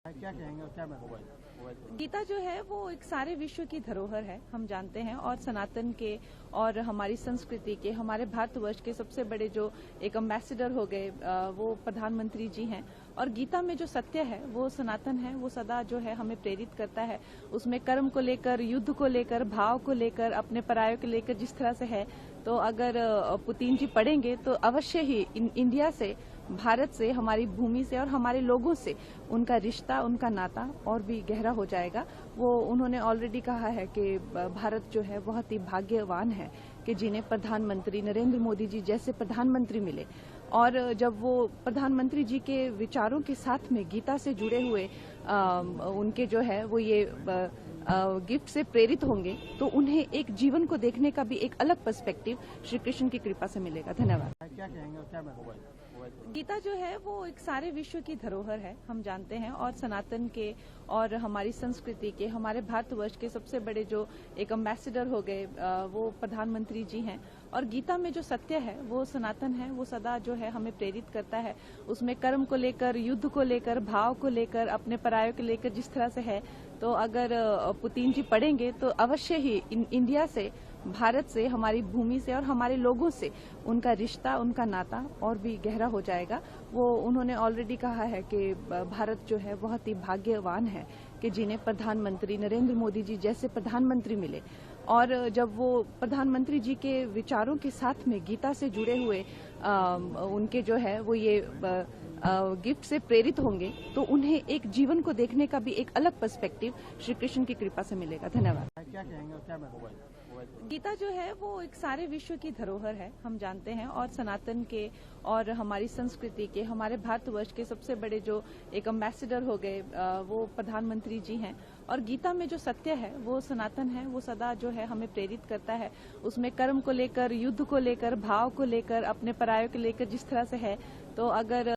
क्या कहेंगे और क्या मोबाइल गीता जो है वो एक सारे विश्व की धरोहर है, हम जानते हैं। और सनातन के और हमारी संस्कृति के, हमारे भारतवर्ष के सबसे बड़े जो एक एम्बेसडर हो गए वो प्रधानमंत्री जी हैं। और गीता में जो सत्य है वो सनातन है, वो सदा जो है हमें प्रेरित करता है। उसमें कर्म को लेकर, युद्ध को लेकर, भाव को लेकर, अपने परायों को लेकर जिस तरह से है, तो अगर पुतिन जी पढ़ेंगे तो अवश्य ही इंडिया से, भारत से, हमारी भूमि से और हमारे लोगों से उनका रिश्ता, उनका नाता और भी गहरा हो जाएगा। वो उन्होंने ऑलरेडी कहा है कि भारत जो है बहुत ही भाग्यवान है कि जिन्हें प्रधानमंत्री नरेंद्र मोदी जी जैसे प्रधानमंत्री मिले। और जब वो प्रधानमंत्री जी के विचारों के साथ में गीता से जुड़े हुए उनके जो है वो ये गिफ्ट से प्रेरित होंगे, तो उन्हें एक जीवन को देखने का भी एक अलग पर्सपेक्टिव श्री कृष्ण की कृपा से मिलेगा। धन्यवाद। क्या कहेंगे और क्या मोबाइल गीता जो है वो एक सारे विश्व की धरोहर है, हम जानते हैं। और सनातन के और हमारी संस्कृति के, हमारे भारतवर्ष के सबसे बड़े जो एक एम्बेसडर हो गए वो प्रधानमंत्री जी हैं। और गीता में जो सत्य है वो सनातन है, वो सदा जो है हमें प्रेरित करता है। उसमें कर्म को लेकर, युद्ध को लेकर, भाव को लेकर, अपने परायों को लेकर जिस तरह से है, तो अगर पुतिन जी पढ़ेंगे तो अवश्य ही इंडिया से, भारत से, हमारी भूमि से और हमारे लोगों से उनका रिश्ता, उनका नाता और भी गहरा हो जाएगा। वो उन्होंने ऑलरेडी कहा है कि भारत जो है बहुत ही भाग्यवान है कि जिन्हें प्रधानमंत्री नरेंद्र मोदी जी जैसे प्रधानमंत्री मिले। और जब वो प्रधानमंत्री जी के विचारों के साथ में गीता से जुड़े हुए उनके जो है वो ये गिफ्ट से प्रेरित होंगे, तो उन्हें एक जीवन को देखने का भी एक अलग पर्सपेक्टिव श्री कृष्ण की कृपा से मिलेगा। धन्यवाद। क्या कहेंगे और क्या मोबाइल गीता जो है वो एक सारे विश्व की धरोहर है, हम जानते हैं। और सनातन के और हमारी संस्कृति के, हमारे भारतवर्ष के सबसे बड़े जो एक एम्बेसडर हो गए वो प्रधानमंत्री जी हैं। और गीता में जो सत्य है वो सनातन है, वो सदा जो है हमें प्रेरित करता है। उसमें कर्म को लेकर, युद्ध को लेकर, भाव को लेकर, अपने परायों को लेकर जिस तरह से है, तो अगर